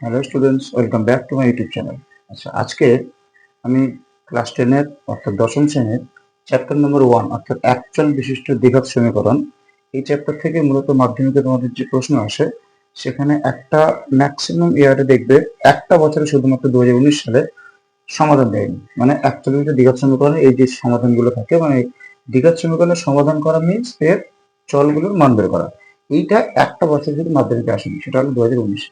Hello students, welcome back to my YouTube channel. আচ্ছা, আজকে আমি ক্লাস 10-এর অর্থাৎ দশম শ্রেণীর চ্যাপ্টার নম্বর 1 অর্থাৎ একচল বিশিষ্ট দ্বিঘাত সমীকরণ, এই চ্যাপ্টার থেকে মূলত মাধ্যমিকে তোমাদের যে প্রশ্ন আসে সেখানে একটা ম্যাক্সিমাম ইয়ারে দেখবে একটা বছরে শুধুমাত্র 2019 সালে সমাধান দেয়নি। মানে একচল বিশিষ্ট দ্বিঘাত সমীকরণের এই যে সমাধানগুলো থাকে, মানে দ্বিঘাত সমীকরণের সমাধান করা মিনস এর চলগুলোর মান বের করা। এইটা একটা বছর শুধু মাধ্যমিকে আসেনি, সেটা হলো 2019।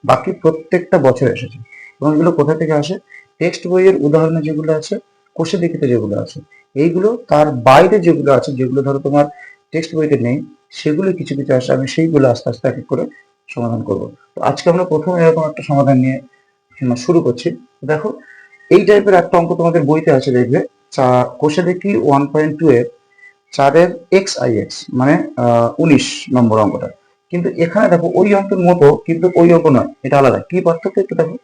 বাকি প্রত্যেকটা বছর এসেছে। এবং এগুলো কোথা থেকে আসে? টেক্সট বইয়ের উদাহরণে যেগুলো আছে, কোষে লিখিত যেগুলো আছে, এইগুলো তার বাইরে যেগুলো আছে, যেগুলো ধরো তোমার টেক্সট বইতে নেই, সেগুলো কিছু কিছু আসে। আমি সেইগুলো আস্তে আস্তে এক এক করে সমাধান করব। তো আজকে আমরা প্রথমে এরকম একটা সমাধান নিয়ে শুরু করছি। দেখো, এই টাইপের একটা অঙ্ক তোমাদের বইতে আছে, দেখবে কোষে দেখি 1.2 এর 4-এর xix, মানে 19 নম্বর অঙ্কটা। কিন্তু এখানে দেখো ওই অঙ্কের মতো, কিন্তু ওই অঙ্ক নয়, এটা আলাদা। কি পার্থক্য একটু দেখো।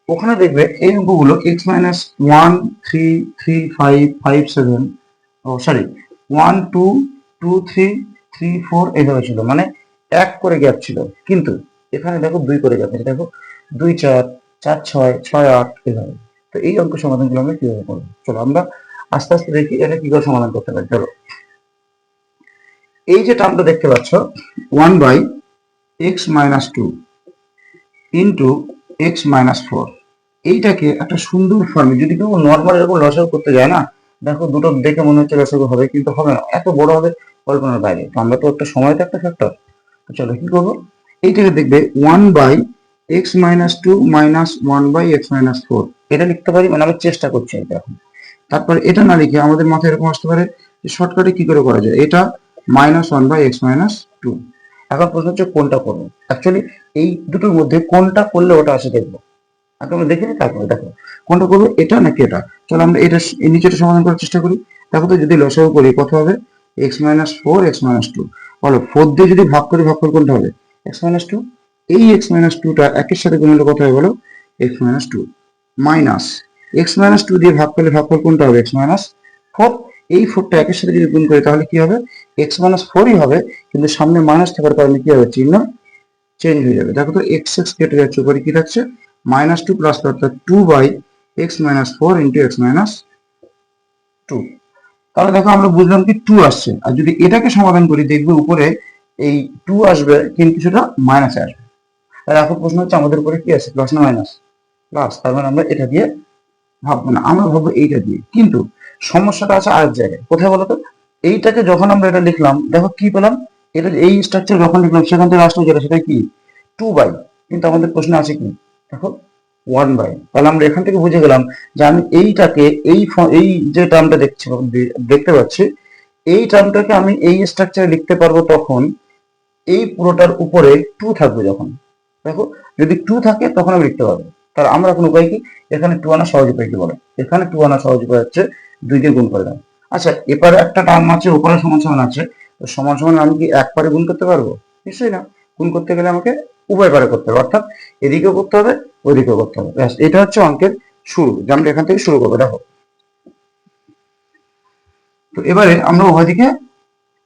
ওখানে দেখবে এই অঙ্কগুলো x-1 3 3 5 5 7, ও সরি, 1 2 2 3 3 4 এইভাবে ছিল, মানে এক করে গ্যাপ ছিল। কিন্তু এখানে দেখো দুই করে গ্যাপ আছে। দেখো 2 4 4 6 6 8 এভাবে। তো এই অঙ্ক সমাধানগুলো আমরা কিভাবে করবো, চলো আমরা আস্তে আস্তে দেখি এটা কি করে সমাধান করতে পারি। চলো, এই যে টার্মটা দেখতে পাচ্ছ, 1/x-2 ইন্টু x-4, এইটাকে একটা সুন্দর ফর্মে যদি কেউ নর্মাল এরকম লসাগু করতে যায় না, দেখো দুটো দেখে মনে হচ্ছে লসাগু হবে, কিন্তু হবে না, এত বড় হবে কল্পনার বাইরে। তো আমরা তো একটা সময় তো একটা ফ্যাক্টর। তো চলো কি করবো, এইটাকে দেখবে 1/x-2 মাইনাস 1/x-4, এটা লিখতে পারি, মানে আমি চেষ্টা করছি এটা এখন। তারপরে এটা না লিখে আমাদের মাথায় এরকম আসতে পারে যে শর্টকাটে কি করে করা যায়, এটা -1/x-2। এখন প্রশ্ন হচ্ছে কোনটা করবো। অ্যাকচুয়ালি এই দুটোর মধ্যে কোনটা করলে ওটা আসে দেখবো। আগে আমরা দেখে নিই, তারপরে দেখো কোনটা করবো, এটা নাকি এটা। চলো আমরা এটা এই নিচেটা সমাধান করার চেষ্টা করি। দেখো তো, যদি লসাগু করি কত হবে, x-4 x-2। বলো 4 দিয়ে যদি ভাগ করি, ভাগফল কোনটা হবে, x-2। এই x-2টা একের সাথে গুণ হলে কত হবে বলো, x-2 মাইনাস x-2 দিয়ে ভাগ করলে ভাগফল কোনটা হবে, x-4। এই 4টা একের সাথে যদি গুণ করি তাহলে কি হবে, x-4ই হবে, কিন্তু সামনে মাইনাস থাকার কারণে কি হবে, চিহ্ন চেঞ্জ হয়ে যাবে। দেখো তো, x কেটে যাচ্ছে, উপরে কি থাকছে, -2 প্লাস, অর্থাৎ 2/x-4 ইন্টু x-2। তাহলে দেখো আমরা বুঝলাম কি 2 আসছে। আর যদি এটাকে সমাধান করি দেখবে উপরে এই 2 আসবে, কিন্তু কিছুটা মাইনাসে আসবে। তাহলে এখন প্রশ্ন হচ্ছে আমাদের উপরে কি আছে, প্লাস না মাইনাস? প্লাস। তার মানে আমরা এটা দিয়ে ভাববো না, আমরা ভাববো এইটা দিয়ে। কিন্তু সমস্যাটা আছে আরেক জায়গায়, কোথায় বলতো, এইটাকে যখন আমরা এটা লিখলাম, দেখো কি পেলাম, এটা এই স্ট্রাকচার যখন লিখলাম সেখান থেকে আসলো যেটা, সেটা কি 2/, কিন্তু আমাদের প্রশ্ন আছে কি, দেখো 1/। তাহলে আমরা এখান থেকে বুঝে গেলাম যে আমি এইটাকে এই যে টার্মটা দেখতে পাচ্ছি, এই টার্মটাকে আমি এই স্ট্রাকচারে লিখতে পারবো তখন এই পুরোটার উপরে 2 থাকবে যখন। দেখো, যদি 2 থাকে তখন আমি লিখতে পারবো। তাহলে আমরা এখন উপায় কি, এখানে 2 আনা সহজ উপায় কি বলে, এখানে 2 আনা সহজ উপায় হচ্ছে 2 দিয়ে গুণ করে দাও। আচ্ছা, এপারে একটা টার্ম আছে, ওপারে সমান সমান আছে, তো সমান সমান আমি কি এক পারে গুণ করতে পারবো? নিশ্চয়ই না। গুণ করতে গেলে আমাকে উভয় পারে করতে হবে, অর্থাৎ এদিকেও করতে হবে, ওইদিকেও করতে হবে। ব্যাস, এটা হচ্ছে অঙ্কের শুরু, যে আমরা এখান থেকে শুরু করবো। দেখো, তো এবারে আমরা উভয় দিকে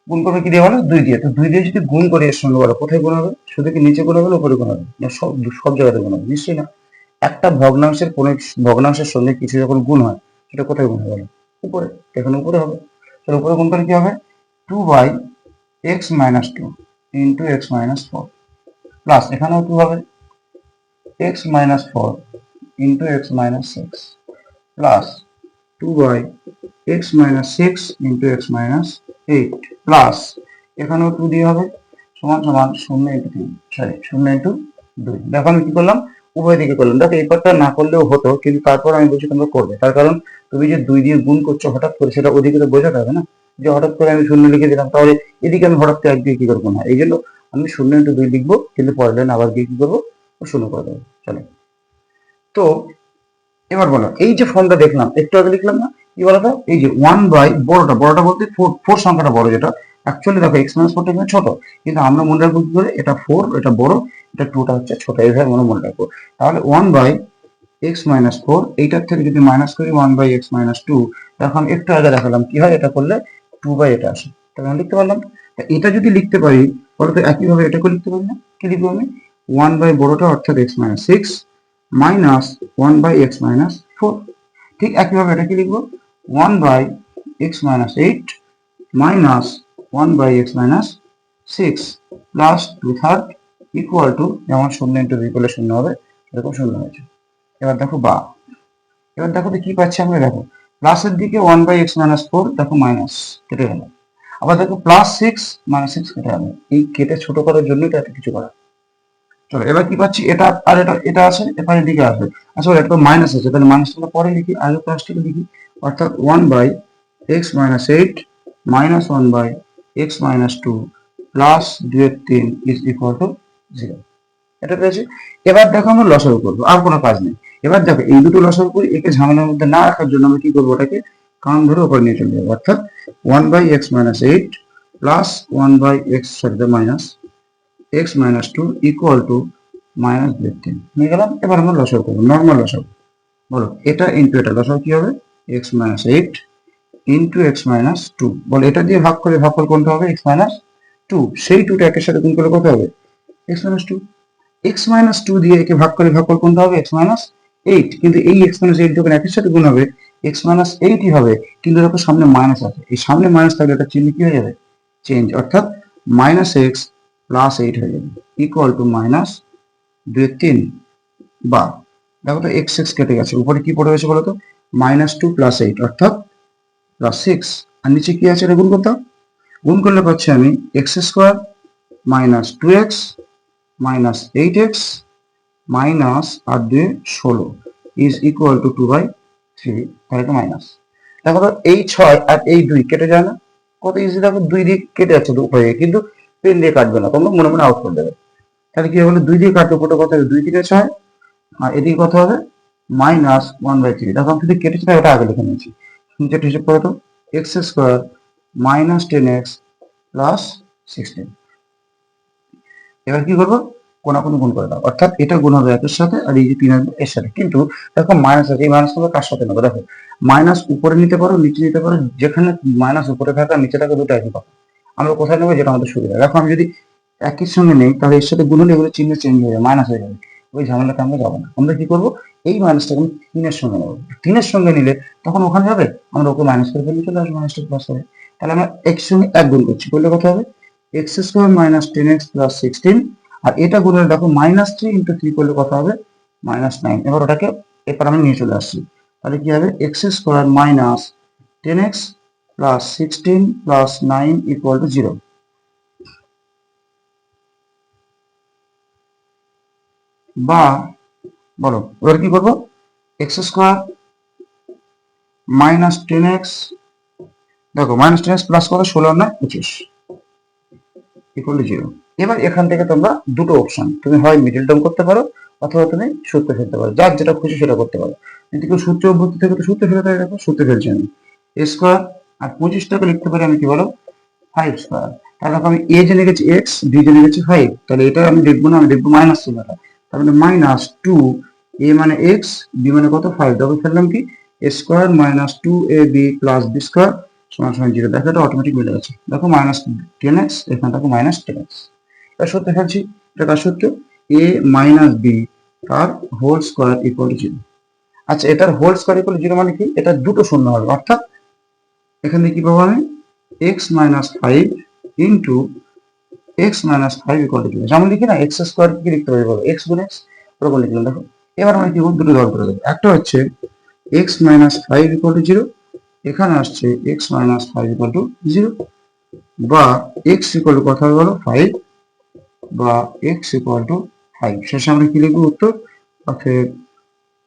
গুণ করবে কি দিয়ে বলো, 2 দিয়ে। তো 2 দিয়ে যদি গুণ করি এর সঙ্গে, বলো কোথায় গুণ হবে, শুধু কি নিচে গুণ হবে না উপরে গুণ হবে, না সব সব জায়গাতে গুণ হবে? নিশ্চয়ই না। একটা ভগ্নাংশের কোন ভগ্নাংশের সঙ্গে কিছু যখন গুণ হয়, সেটা কোথায় গুণ হবে বলো, উপরে। এখানে উপরে হবে। তাহলে উপরে গুণ করে কি হবে, 2/x-2 ইন্টু x-4, প্লাস এখানেও 2 হবে, x-4 into x-6, plus 2/x-6 into x-8, plus এখানেও 2 দিয়ে হবে, সমান সমান 0 ইন্টু 3, সরি 0 ইন্টু 2। দেখো আমি কি করলাম, উভয় দিকে করলাম। দেখো এই পার্টটা না করলেও হতো, কিন্তু তারপর আমি বলছি তোমরা করবে, তার কারণ তুমি যে 2 দিয়ে গুণ করছো হঠাৎ করে, সেটা ওদিকে তো বোঝাতে হবে না, যে হঠাৎ করে আমি 0 লিখে দিলাম, তাহলে এদিকে আমি হঠাৎ করে 1 দিয়ে কি করবো না, এই জন্য আমি 0 ইন্টু 2 লিখবো, কিন্তু পরের লাইন আবার গিয়ে কি করবো, 0 করে দেবো। চলো, তো এবার বলো, এই যে ফর্মটা দেখলাম একটু আগে লিখলাম না, কি বলতো, এই যে 1/, বড়টা বলতে 4 সংখ্যাটা বড়, যেটা অ্যাকচুয়ালি দেখো x-4টা কিন্তু ছোট, কিন্তু আমরা মনে রাখবো কি করে, এটা 4 এটা বড়, এটা 2টা হচ্ছে ছোট, এইভাবে মনে রাখবো। তাহলে 1/x-4, এইটার থেকে যদি মাইনাস করি 1/x-2, তখন একটু আগে দেখালাম কি হয়, এটা করলে 2/, এটা আসে। তাহলে আমি লিখতে পারলাম। তা এটা যদি লিখতে পারি, বলতো একইভাবে এটাকে লিখতে পারি না, কি লিখবো আমি, 1 বাই বড়টা অর্থাৎ x minus 6 minus 1 by x minus 4। ঠিক একইভাবে এটা কি লিখবো, 1 by x minus 8 minus 1 by x minus 6 plus 2/3 equal to, যেমন 0 ইন্টু 2 করলে 0 হবে, এরকম 0 হয়েছে। এবার দেখো বা, এবার দেখো তো কি পাচ্ছি আমরা, দেখো প্লাসের দিকে 1 বাই x মাইনাস 4, দেখো মাইনাস কেটে গেল। আবার দেখো প্লাস 6 মাইনাস 6 কেটে গেল। এই কেটে ছোট করার জন্য এটা কিছু করা। চলো এবার কি পাচ্ছি, এটা আর এটা আছে, এপারের দিকে আসবে। আসলে এটা তো মাইনাস আছে, তাহলে মাইনাসটা পরে লিখি, আগে প্লাসটাকে লিখি, অর্থাৎ 1 by x minus 8 minus 1 by x minus 2 plus 2/3 is equal to 0। এটা পেয়েছি। এবার দেখো আমরা লসাগু করবো, আর কোনো কাজ নেই। এবার দেখো এই দুটো লসাগু করি, একে ঝামেলার মধ্যে না রাখার জন্য আমরা কি করবো, ওটাকে কান ধরে উপরে নিয়ে চলে যাবো, অর্থাৎ 1 by x minus 8 plus 1 by x minus x minus 2 equal to minus 2/3 নিয়ে গেলাম। এবার আমরা লসাগু করবো, নর্মাল লসাগু। বলো এটা ইন্টু এটা, লসাগু কি হবে, x minus 8 into x minus 2। বলো এটা দিয়ে ভাগ করে ভাগফল কোনটা হবে, x মাইনাস 2। সেই 2টা একের সাথে গুণ করলে কত হবে, x মাইনাস 2। x মাইনাস 2 দিয়ে একে ভাগ করে ভাগফল কোনটা হবে, x মাইনাস 8। কিন্তু এই x মাইনাস 8 যখন একের সাথে গুণ হবে, x মাইনাস 8ই হবে, কিন্তু দেখো সামনে মাইনাস আছে, এই সামনে মাইনাস থাকলে এটা চিহ্ন কি হয়ে যাবে, চেঞ্জ, অর্থাৎ মাইনাস x প্লাস 8 হয়ে যাবে ইকুয়াল টু মাইনাস 2/3। বা দেখো তো x কেটে গেছে, উপরে কি পড়ে গেছে বলো তো, মাইনাস 2 প্লাস 8 অর্থাৎ প্লাস 6, আর নিচে কি আছে, এটা গুণ করতে হবে। গুণ করলে পাচ্ছি আমি x square minus 2x minus 8x minus আর 2 16 ইজ ইকুয়াল টু 2/3। তাহলে এটা মাইনাস, দেখো তো এই 6 আর এই 2 কেটে যায় না, কত ইজি, দেখো 2 দিয়ে কেটে যাচ্ছে উপরে, কিন্তু পেন দিয়ে কাটবে না, তোমরা মনে মনে আউট করে দেবে। তাহলে কি হবে, 2 দিয়ে কাটবে, কত কত হবে, 2 থেকে 6, আর এদিকে কত হবে, মাইনাস 1/3। দেখো আমি যদি কেটেছি না, ওটা আগে লিখে নিয়েছি, নিচেটা হিসেব করো তো, x square minus 10x plus 16। এবার কি করবো, কোনাকুনি গুণ করে দাও, অর্থাৎ এটা গুণ হবে একের সাথে, আর এই যে 3 আসবে এর সাথে। কিন্তু দেখো মাইনাস আছে, এই মাইনাস হবে কার সাথে নেবো, দেখো মাইনাস উপরে নিতে পারো, নিচে নিতে পারো, যেখানে মাইনাস উপরে থাকা নিচে থাকা দুটো একই পাবো। আমরা কোথায় নেবো, যেটা আমাদের সুবিধা। দেখো আমি যদি একই সঙ্গে নেই, তাহলে এর সাথে গুণ হলে এগুলো চিহ্ন চেঞ্জ হয়ে যাবে, মাইনাস হয়ে যাবে, ওই ঝামেলাতে আমরা যাবো না। আমরা কি করবো, এই মাইনাসটাকে আমি 3-এর সঙ্গে নেবো, 3-এর সঙ্গে নিলে তখন ওখানে যাবে, আমরা ওকে মাইনাস করে ফেললে চলে আসবে, মাইনাস টু প্লাস হবে। তাহলে আমরা এক সঙ্গে এক গুণ করছি, করলে কত হবে, x square minus 10x plus 16, আর এটা গুণে দেখো মাইনাস 3 ইন্টু 3 করলে কত হবে, মাইনাস 9। এবার ওটাকে এরপর আমি নিয়ে চলে আসছি, তাহলে কি হবে, x square minus 10x plus 16 plus 9 equal to 0। বা বলো এবার কি করবো, এক্স স্কোয়ার মাইনাস 10x, দেখো মাইনাস 10x প্লাস কত, 16 না 25 ইকুয়াল টু 0। এবার এখান থেকে তোমরা দুটো অপশন, তুমি হয় মিডল টার্ম করতে পারো, অথবা তুমি সূত্র ফেলতে পারো, যার যেটা খুশি সেটা করতে পারো। যদি কেউ সূত্র অভ্যর্থী থেকে তো সূত্র ফেলে, দেখো সূত্র ফেলছি আমি, এ স্কোয়ার আর 25টাকে লিখতে পারি আমি কি বলো, 5 স্কোয়ার। তাহলে আমি এ জেনে গেছি x, বি জেনে গেছি 5, তাহলে এটা আমি দেখবো না, আমি দেখবো মাইনাস চিহ্নটা, তাহলে মাইনাস 2, এ মানে x, বি মানে কত 5, তবে ফেললাম কি a square minus 2ab plus b square সমান সমান 0। দেখো এটা অটোমেটিক মিলে গেছে, দেখো মাইনাস 10x, এখানে দেখো মাইনাস 10x। এটা সূত্র ফেলছি, এটা কার সূত্র, a মাইনাস বি তার হোল স্কোয়ার ইকুয়াল টু 0। আচ্ছা এটার হোল স্কোয়ার ইকুয়াল টু 0 মানে কি, এটা দুটো শূন্য হবে, অর্থাৎ এখানে কি পাবো আমি, x minus 5 into x minus 5 equal to 0। যেমন লিখি না, x স্কোয়ার কি লিখতে পারি বলো, x গুণ x, ওরকম লিখলাম। দেখো এবার আমরা কি করবো, দুটো দল করে দেবো, একটা হচ্ছে x মাইনাস 5 ইকুয়াল টু 0, এখানে আসছে x মাইনাস 5 ইকুয়াল টু 0, বা x ইকুয়াল টু কথা বলো 5, বা x ইকুয়াল টু 5। শেষে আমরা কি লিখবো উত্তর, অতএব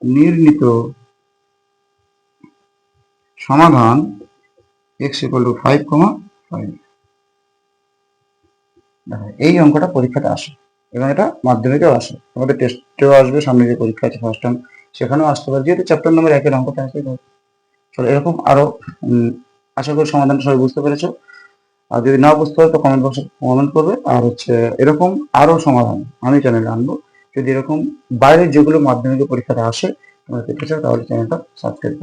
নির্ণীত সমাধান x ইকুয়াল টু 5,5। দেখো এই অঙ্কটা পরীক্ষাতে আসে, এবং এটা মাধ্যমিকেও আসে, আমাদের টেস্টেও আসবে, সামনে যে পরীক্ষা আছে ফার্স্ট টার্ম সেখানেও আসতে পারে, যেহেতু চ্যাপ্টার নম্বর 1-এর অঙ্কটা আসে। চলো এরকম আরো আশা করি সমাধানটা সবাই বুঝতে পেরেছো। আর যদি না বুঝতে পারো তো কমেন্ট বক্সে কমেন্ট করবে। আর হচ্ছে এরকম আরো সমাধান আমি চ্যানেলে আনবো, যদি এরকম বাইরের যেগুলো মাধ্যমিক পরীক্ষাতে আসে তোমরা দেখতে চাও, তাহলে চ্যানেলটা সাবস্ক্রাইব